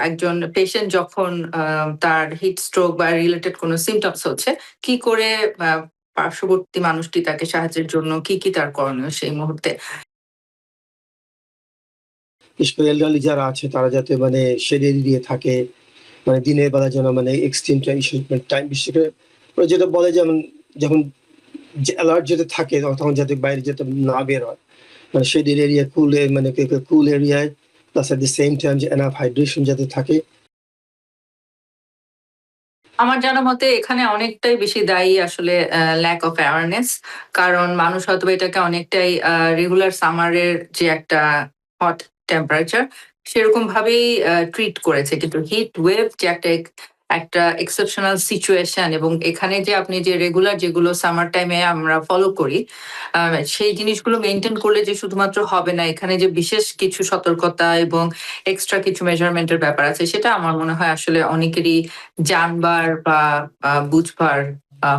একজন পেশেন্ট যখন তার হিট স্ট্রোক বা রিলেটেড কোনো সিম্পটমস হচ্ছে, কি করে পার্শ্ববর্তী মানুষটি তাকে সাহায্যের জন্য কি তার করণীয় সেই মুহূর্তে? বিশেষ করে এলডারলি যারা আছে তারা যাতে মানে শেড এরিয়ে থাকে, মানে দিনের বেলা যেন মানে এক্সট্রিম টাইম বিশেষ করে ওরা যেটা বলে যেমন যখন অ্যালার্ট যেতে থাকে তখন যাতে বাইরে যেতে না বের হয়, মানে শেড এরিয়া মানে কুল এরিয়ায়, plus at the same time যে এনাফ হাইড্রেশন যাতে থাকে। আমার জানা মতে এখানে অনেকটাই বেশি দায়ী আসলে ল্যাক অফ অ্যাওয়ারনেস। কারণ মানুষ হয়তোবা এটাকে অনেকটাই রেগুলার সামারের যে একটা হট টেম্পারেচার সেরকম ভাবেই ট্রিট করেছে। কিন্তু হিট ওয়েভ যে একটা এক্সেপশনাল সিচুয়েশন, এবং এখানে যে আপনি যে রেগুলার যেগুলো সামার টাইমে আমরা ফলো করি সেই জিনিসগুলো মেনটেন করলে যে শুধুমাত্র হবে না, এখানে যে বিশেষ কিছু সতর্কতা এবং এক্সট্রা কিছু মেজারমেন্টের ব্যাপার আছে, সেটা আমার মনে হয় আসলে অনেকেরই জানবার বা বুঝবার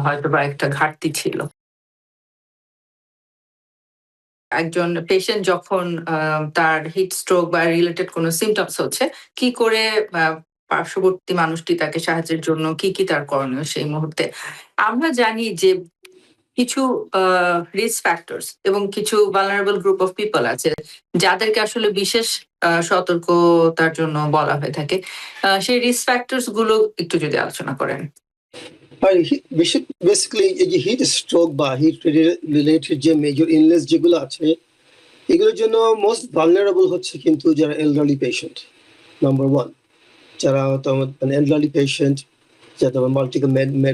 হয়তোবা একটা ঘাটতি ছিল। একজন পেশেন্ট যখন তার হিট স্ট্রোক বা রিলেটেড কোনো সিম্পটমস হচ্ছে, কি করে পার্শ্ববর্তী মানুষটি তাকে সাহায্যের জন্য কি তার করণীয় সেই মুহূর্তে? আমরা জানি যে কিছু রিস্ক ফ্যাক্টরস এবং কিছু ভালনারেবল গ্রুপ অফ পিপল আছে যাদেরকে আসলে বিশেষ সতর্কতার জন্য বলা হয়ে থাকে। সেই রিস্ক ফ্যাক্টরস গুলো একটু যদি আলোচনা করেন। আর বেসিক্যালি এই যে হিট স্ট্রোক বা হিট রিলেটেড যে মেজর ইলনেস যেগুলো আছে এগুলোর জন্য মোস্ট ভালনারেবল হচ্ছে কিন্তু যারা এলডারলি পেশেন্ট, নাম্বার ওয়ান। যারা মানে এলডারলি পেশেন্ট, যাদের মাল্টিপল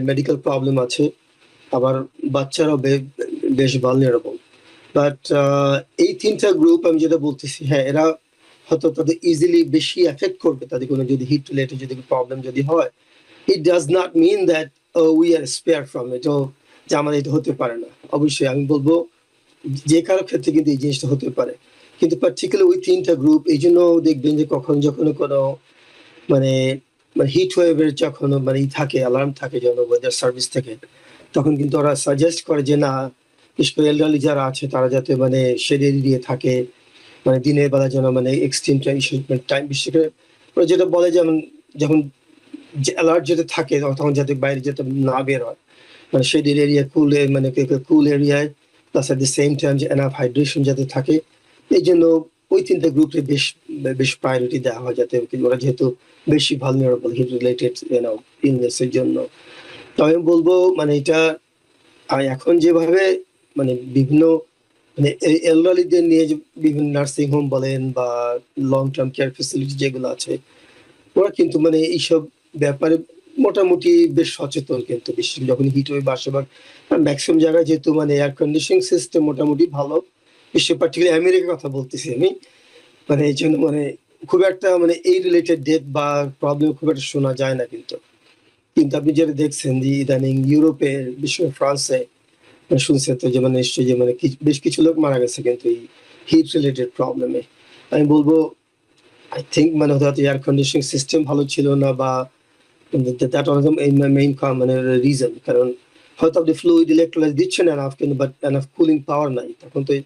মেডিকেল প্রবলেম আছে, আবার বাচ্চারাও বেশ ভালনারেবল। বাট এই তিনটা গ্রুপ আমি যেটা বলতেছি, হ্যাঁ এরা হয়তো তাদের ইজিলি বেশি এফেক্ট করবে, তাদের কোনো যদি হিট রিলেটেড যদি প্রবলেম যদি হয়, it does not mean that we are spare from it, যে আমাদের এটা হতে পারে না। অবশ্যই আমি বলবো যে কারো ক্ষেত্রে কিন্তু এই জিনিসটা হতে পারে, কিন্তু পার্টিকুলার ওই তিনটা গ্রুপ এই জন্য দেখবেন যে যখন কোনো মানে হিট ওয়েভের যখন মানে থাকে অ্যালার্ম থাকে যেন ওয়েদার সার্ভিস থেকে, তখন কিন্তু ওরা সাজেস্ট করে যে না, বিশেষ করে এলডারলি যারা আছে তারা যাতে মানে শেড এরিয়ে থাকে, মানে দিনের বেলা যেন মানে এক্সট্রিম টাইম বিশেষ করে ওরা যেটা বলে যেমন যখন অ্যালার্ট যেতে থাকে তখন যাতে বাইরে যেতে না বের হয়, মানে শেড এরিয়া মানে কুল এরিয়ায়, plus at the same time যে এনাফ হাইড্রেশন যাতে থাকে। এই জন্য ওই তিনটা গ্রুপে বেশ প্রায়োরিটি দেওয়া হয়, যাতে ওরা যেহেতু বেশি ভালনারেবল হিট রিলেটেড ইলনেসের জন্য। তো আমি বলবো মানে এটা এখন যেভাবে মানে বিভিন্ন মানে এলডারলিদের নিয়ে যে বিভিন্ন নার্সিং হোম বলেন বা লং টার্ম কেয়ার ফেসিলিটি যেগুলো আছে, ওরা কিন্তু মানে এইসব ব্যাপারে মোটামুটি বেশ সচেতন। কিন্তু বিশেষ যখন হিট ওয়েভ আসে বা ম্যাক্সিমাম জায়গায় যেহেতু মানে এয়ার কন্ডিশনিং সিস্টেম মোটামুটি ভালো, বিশেষ পার্টিকুলার আমেরিকার কথা বলতেছি আমি, মানে এই জন্য মানে খুব একটা মানে এই রিলেটেড ডেথ বা প্রবলেম খুব একটা শোনা যায় না। কিন্তু কিন্তু আপনি যেটা দেখছেন যে ইদানিং ইউরোপে, বিশেষ করে ফ্রান্সে শুনছে তো যে মানে নিশ্চয়ই যে মানে বেশ কিছু লোক মারা গেছে কিন্তু এই হিট রিলেটেড প্রবলেমে। আমি বলবো আই থিঙ্ক মানে হয়তো এয়ার কন্ডিশনিং সিস্টেম ভালো ছিল না, বা দ্যাট ওয়াজ মেইন মানে রিজন। কারণ হয়তো আপনি ফ্লুইড ইলেকট্রোলাইজ দিচ্ছেন এনাফ, কিন্তু বাট এনাফ কুলিং পাওয়ার নাই, তখন তো এই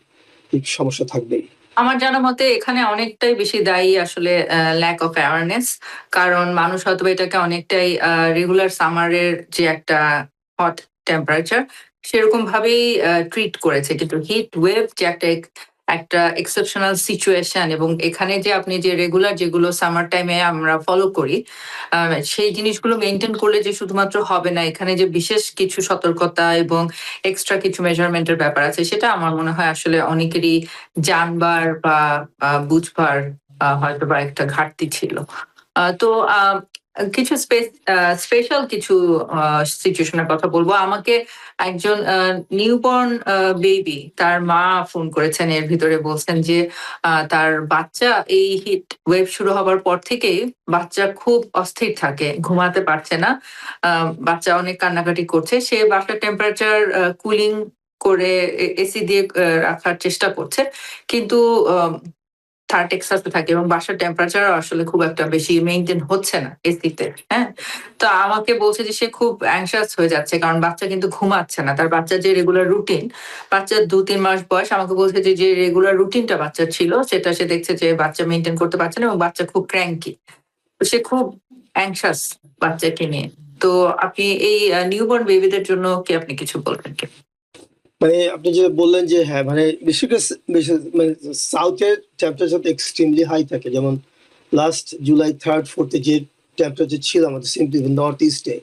সমস্যা থাকবেই। আমার জানা মতে এখানে অনেকটাই বেশি দায়ী আসলে ল্যাক অফ অ্যাওয়ারনেস। কারণ মানুষ হয়তোবা এটাকে অনেকটাই রেগুলার সামারের যে একটা হট টেম্পারেচার সেরকম ভাবেই ট্রিট করেছে। কিন্তু হিট ওয়েভ যে একটা এক্সেপশনাল সিচুয়েশন, এবং এখানে যে আপনি যে রেগুলার যেগুলো সামার টাইমে আমরা ফলো করি সেই জিনিসগুলো মেনটেন করলে যে শুধুমাত্র হবে না, এখানে যে বিশেষ কিছু সতর্কতা এবং এক্সট্রা কিছু মেজারমেন্টের ব্যাপার আছে, সেটা আমার মনে হয় আসলে অনেকেরই জানবার বা বুঝবার হয়তোবা একটা ঘাটতি ছিল। তো কিছু স্পেশাল কিছু সিচুয়েশনের কথা বলবো। আমাকে একজন নিউবর্ন বেবি, তার মা ফোন করেছেন, এর ভিতরে বলছেন যে তার বাচ্চা এই হিট ওয়েভ শুরু হবার পর থেকেই বাচ্চা খুব অস্থির থাকে, ঘুমাতে পারছে না, বাচ্চা অনেক কান্নাকাটি করছে। সে বাসার টেম্পারেচার কুলিং করে এসি দিয়ে রাখার চেষ্টা করছে, কিন্তু তার টেক্সাসে থাকে এবং বাসার টেম্পারেচার আসলে খুব একটা বেশি মেইনটেইন হচ্ছে না এসিতে। হ্যাঁ, তো আমাকে বলছে যে সে খুব অ্যাংশাস হয়ে যাচ্ছে, কারণ বাচ্চা কিন্তু ঘুমাচ্ছে না। তার বাচ্চার যে রেগুলার রুটিন, বাচ্চার 2-3 মাস বয়স, আমাকে বলছে যে রেগুলার রুটিনটা বাচ্চার ছিল সেটা সে দেখছে যে বাচ্চা মেইনটেইন করতে পারছে না এবং বাচ্চা খুব ক্র্যাঙ্কি। তো সে খুব অ্যাংশাস বাচ্চাকে নিয়ে। তো আপনি এই নিউবর্ন বেবিদের জন্য কি আপনি কিছু বলবেন কি? মানে আপনি যেটা বললেন যে হ্যাঁ, মানে বিশেষ মানে সাউথের টেম্পারেচার এক্সট্রিমলি হাই থাকে। যেমন লাস্ট জুলাই 3rd 4th যে টেম্পারেচার ছিল আমাদের সিম্পলি নর্থ ইস্টে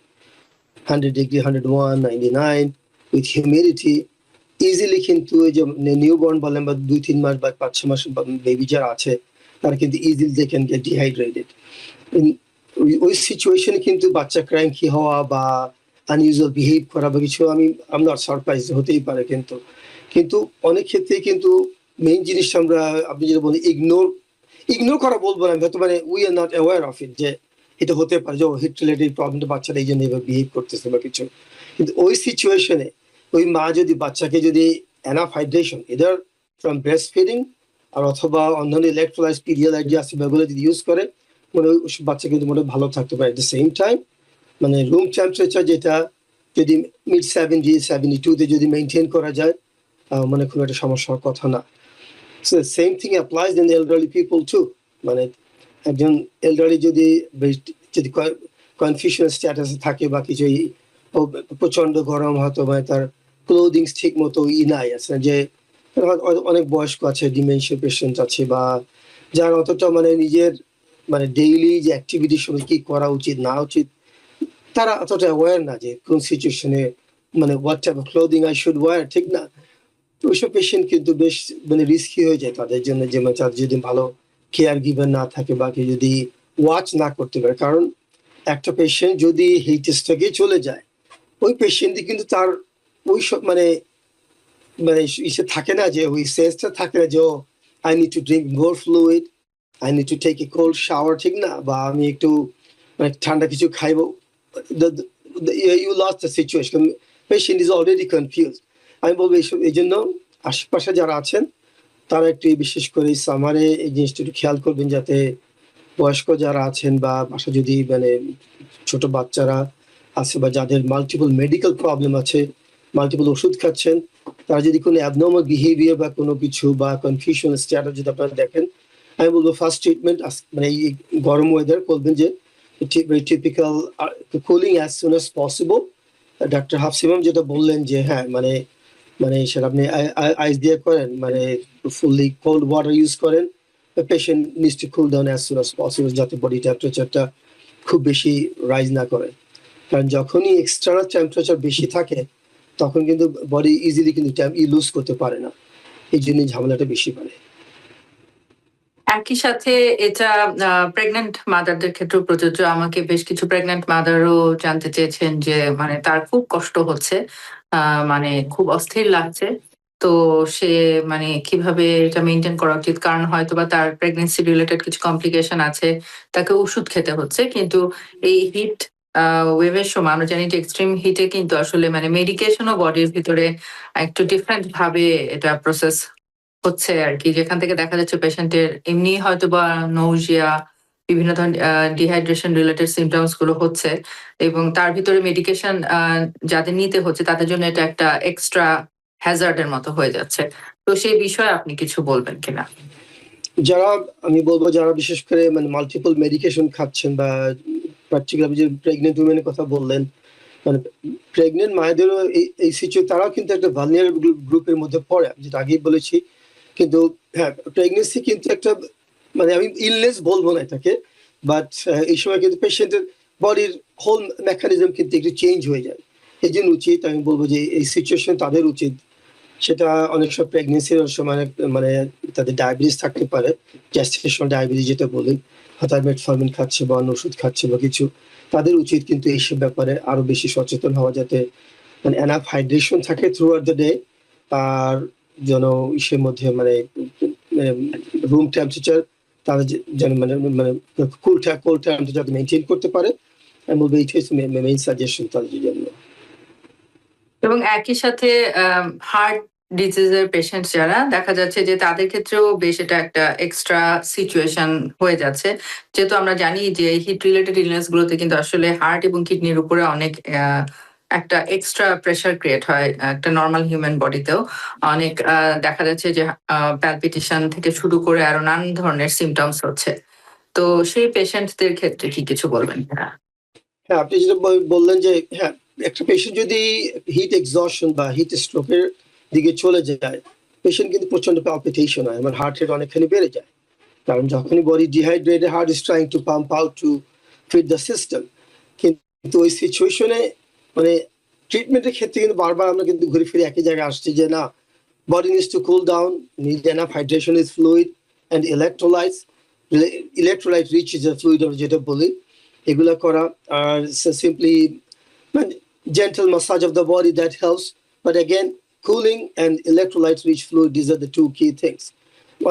100 ডিগ্রি, 101, 99 উইথ হিউমিডিটি ইজিলি কিন্তু এই যে নিউবর্ন বলেন বা 2-3 মাস বা 5-6 মাস বেবি যারা আছে তারা কিন্তু easily they can get dehydrated. ওই সিচুয়েশনে কিন্তু বাচ্চা ক্র্যাঙ্কি হওয়া বা আনইউজুয়াল বিহেভ করা বা কিছু আই নট সারপ্রাইজ হতেই পারে কিন্তু কিন্তু অনেক ক্ষেত্রেই কিন্তু মেইন জিনিসটা আমরা আপনি যেটা বলেন ইগনোর করা বলবো না, হয়তো মানে we are not aware of it যে এটা হতে পারে যে হিট রিলেটেড প্রবলেমটা বাচ্চারা এই জন্য এভাবে বিহেভ করতেছে বা কিছু। কিন্তু ওই সিচুয়েশনে ওই মা যদি বাচ্চাকে যদি enough hydration either from breast feeding আর অথবা অন্যান্য ইলেকট্রোলাইজ পিডিয়ালাইট যে আছে সেগুলো যদি ইউজ করে মানে ওই বাচ্চা কিন্তু মনে হয় ভালো থাকতে পারে। এট দ্য সেম টাইম মানে রুম টেম্পারেচার যেটা যদি মিড 70, 72 তে যদি মেনটেন করা যায় মানে খুব একটা সমস্যা হওয়ার কথা না। So the same thing applies in elderly people too. মানে একজন এলডারলি যদি যদি কনফিউশন স্ট্যাটাসে থাকে বা কিছু প্রচন্ড গরম হয়তো মানে তার ক্লোদিংস ঠিক মতো নাই আছে যে অনেক বয়স্ক আছে, ডিমেনশিয়া পেশেন্ট আছে বা যার অতটা মানে নিজের মানে ডেইলি যে অ্যাক্টিভিটির সময় কি করা উচিত না উচিত তারা অতটা অ্যাওয়ার না যে কোন সিচুয়েশনে মানে what type of clothing I should wear, ঠিক না? ওইসব পেশেন্ট কিন্তু বেশ মানে রিস্কি হয়ে যায় তাদের জন্য যে মানে তাদের যদি ভালো কেয়ার গিভার না থাকে বা কেউ যদি ওয়াচ না করতে পারে। কারণ একটা পেশেন্ট যদি হেইটেস্টটাকে চলে যায় ওই পেশেন্টই কিন্তু তার ওই সব মানে মানে ইসে থাকে না যে ওই সেন্সটা থাকে না যে I need to drink more fluid, I need to take a cold shower, ঠিক না? বা আমি একটু মানে ঠান্ডা কিছু খাইবো। You lost the situation, patient is already confuse. আমি বলবো এইসব এই জন্য আশেপাশে যারা আছেন তারা একটু বিশেষ করে সামারে এই জিনিসটা একটু খেয়াল করবেন যাতে বয়স্ক যারা আছেন বা বাসা যদি মানে ছোট বাচ্চারা আছে বা যাদের মাল্টিপল মেডিকেল প্রবলেম আছে, মাল্টিপল ওষুধ খাচ্ছেন, তারা যদি কোনো অ্যাবনর্মাল বিহেভিয়ার বা কোনো কিছু বা কনফিউশন স্ট্যাটাস যদি আপনারা দেখেন, আমি বলবো ফার্স্ট ট্রিটমেন্ট মানে এই গরম ওয়েদার করবেন যে typical cooling as soon as possible. Doctor হাফসিমাম যেটা বললেন যে হ্যাঁ মানে মানে সেটা আপনি আইস দিয়ে করেন মানে ফুললি কোল্ড ওয়াটার ইউজ করেন, patient needs two cool down as soon as possible যাতে বডি টেম্পারেচারটা খুব বেশি রাইজ না করে। কারণ যখনই এক্সটার্নাল টেম্পারেচার বেশি থাকে তখন কিন্তু বডি ইজিলি কিন্তু লুজ করতে পারে না, এই জন্য ঝামেলাটা বেশি বাড়ে। একই সাথে এটা প্রেগন্যান্ট মাদারদের ক্ষেত্রেও প্রযোজ্য। আমাকে বেশ কিছু প্রেগন্যান্ট মাদারও জানতে চেয়েছেন যে মানে তার খুব কষ্ট হচ্ছে, মানে খুব অস্থির লাগছে। তো সে মানে কিভাবে এটা মেনটেন করা উচিত? কারণ হয়তোবা তার প্রেগন্যান্সি রিলেটেড কিছু কমপ্লিকেশন আছে, তাকে ওষুধ খেতে হচ্ছে। কিন্তু এই হিট ওয়েভের সময় আমরা জানি যে এক্সট্রিম হিটে কিন্তু আসলে মানে মেডিকেশনও বডির ভিতরে একটু ডিফারেন্ট ভাবে এটা প্রসেস হচ্ছে আরকি। যেখান থেকে দেখা যাচ্ছে পেশেন্টের এমনি হয়তোবা নৌজিয়া, বিভিন্ন ধরনের ডিহাইড্রেশন রিলেটেড সিম্পটমস গুলো হচ্ছে এবং তার ভিতরে মেডিকেশন যাদের নিতে হচ্ছে তাদের জন্য এটা একটা এক্সট্রা হ্যাজার্ড এর মতো হয়ে যাচ্ছে। তো সেই বিষয়ে আপনি কিছু বলবেন কিনা? যারা আমি বলবো যারা বিশেষ করে মানে মাল্টিপল মেডিকেশন খাচ্ছেন বা পার্টিকুলার যে প্রেগনেন্ট উইমেনের কথা বললেন, মানে প্রেগনেন্ট মায়েদেরও এই তারাও কিন্তু একটা ভালনারেবল গ্রুপের মধ্যে পড়ে, আমি যেটা আগেই বলেছি। কিন্তু হ্যাঁ, প্রেগনেন্সি কিন্তু একটা মানে আমি ইলনেস বলবো না এটাকে, বাট এই সময় কিন্তু পেশেন্টের বডির হোল মেকানিজম কিন্তু একটু চেঞ্জ হয়ে যায়। এই জন্য উচিত আমি বলবো যে এই সিচুয়েশন তাদের উচিত সেটা অনেক সময় প্রেগনেন্সির সময় মানে তাদের ডায়াবেটিস থাকতে পারে, গ্যাস্ট্রেশনাল ডায়াবেটিস যেটা বলি, হয়তো মেটফর্মিন খাচ্ছে বা অন্য ওষুধ খাচ্ছে বা কিছু, তাদের উচিত কিন্তু এইসব ব্যাপারে আরো বেশি সচেতন হওয়া যাতে মানে এনাফ হাইড্রেশন থাকে থ্রু আউট দ্য ডে। আর যেন ইসের মধ্যে মানে রুম টেম্পারেচার তারা যেন মানে মানে কোল্ড টেম্পারেচার মেনটেন করতে পারে। আমি বলবো এইটাই মেইন সাজেশন তাদের জন্য। এবং একই সাথে হার্ট ডিজিজের পেশেন্ট যারা দেখা যাচ্ছে যে তাদের ক্ষেত্রেও বেশ এটা একটা এক্সট্রা সিচুয়েশন হয়ে যাচ্ছে। যেহেতু আমরা জানি যে হিট রিলেটেড ইলনেস গুলোতে কিন্তু আসলে হার্ট এবং কিডনির উপরে অনেক একটা এক্সট্রা প্রেসার ক্রিয়েট হয় একটা নর্মাল হিউম্যান বডিতেও। অনেক দেখা যাচ্ছে যে প্যালপিটেশন থেকে শুরু করে আরো নানান ধরনের সিমটমস হচ্ছে। তো সেই পেশেন্টদের ক্ষেত্রে কি কিছু বলবেন? হ্যাঁ, আপনি যেটা বললেন যে হ্যাঁ, একটা পেশেন্ট যদি হিট এক্সহশন বা হিট স্ট্রোকের দিকে চলে যায়, পেশেন্ট কিন্তু প্রচন্ড পালপিটেশন হয়, আমার হার্ট রেট অনেকখানি বেড়ে যায়। কারণ যখনই body dehydrated, heart is trying to pump out to feed the system. কিন্তু ওই সিচুয়েশনে মানে ট্রিটমেন্টের ক্ষেত্রে কিন্তু বারবার আমরা কিন্তু ঘুরে ফিরে একই জায়গায় আসছি যে না, body needs to cool down, need enough hydration is fluid and electrolytes. Electrolyte rich is a fluid of যেটা বলি, এগুলা করা আর simply gentle massage of the body that helps. But again, cooling and electrolyte rich fluid, these are the two key things.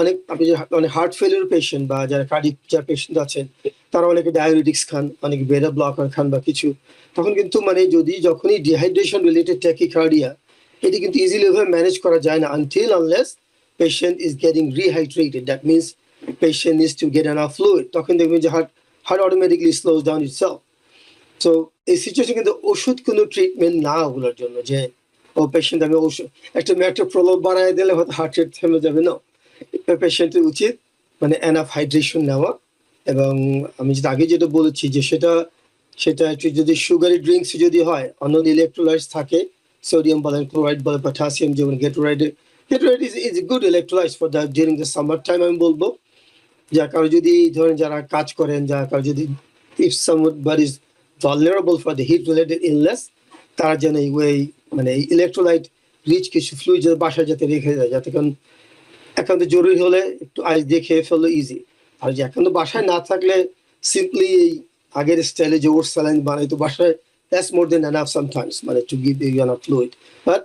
অনেক আপনি অনেক heart failure patient বা যারা cardiac যারা পেশেন্ট আছেন, তারা অনেকে ডায়াবেটিক্স খান, অনেকে বেটা ব্লকার খান বা কিছু, তখন কিন্তু মানে যখনই ডিহাইড্রেশন রিলেটেড ট্যাকিকার্ডিয়া, এটি কিন্তু ইজিলি ভাবে ম্যানেজ করা যায় না until unless patient is getting rehydrated. That means patient needs to get enough fluid. তখন দেখবেন যে heart automatically slows down itself. So এই সিচুয়েশন কিন্তু ওষুধ কোনো ট্রিটমেন্ট না ওগুলোর জন্য যে ও পেশেন্ট আমি ওষুধ একটা প্রলোভ বাড়ায় দিলে হয়তো হার্ট রেট থেমে যাবে না। পেশেন্টের উচিত মানে এনাফ হাইড্রেশন নেওয়া। এবং আমি আগে যেটা বলেছি যে সেটা একটু যদি সুগারি ড্রিঙ্কস যদি হয়, অন্য ইলেকট্রোলাইটস থাকে, সোডিয়াম বলেন, ক্লোরাইড বলেন, পটাশিয়াম, যেমন Gatorade is good electrolytes for the during the summer time. আমি বলবো যার কারো যদি ধরেন যারা কাজ করেন, যার কারো যদি if somebody is vulnerable for the heat related illness, তারা যেন এই মানে ইলেকট্রোলাইট রিচ কিছু ফ্লুইড বাসায় যাতে রেখে যায়, যাতে কারণ একান্ত জরুরি হলে একটু আইস দিয়ে খেয়ে ফেললো ইজি। আর যে একান্ত বাসায় না থাকলে সিম্পলি এই আগের স্টাইলে যে ওটস স্যালাইন বানাই তো বাসায়, that's more than enough sometimes মানে to give you enough fluid, but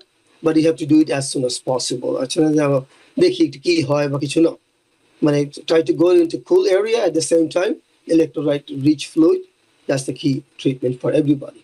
you have to do it as soon as possible. আচ্ছা না যে দেখি একটু কি হয় বা কিছু না, মানে try to go into cool area at the same time, electrolyte rich fluid, that's the key treatment for everybody.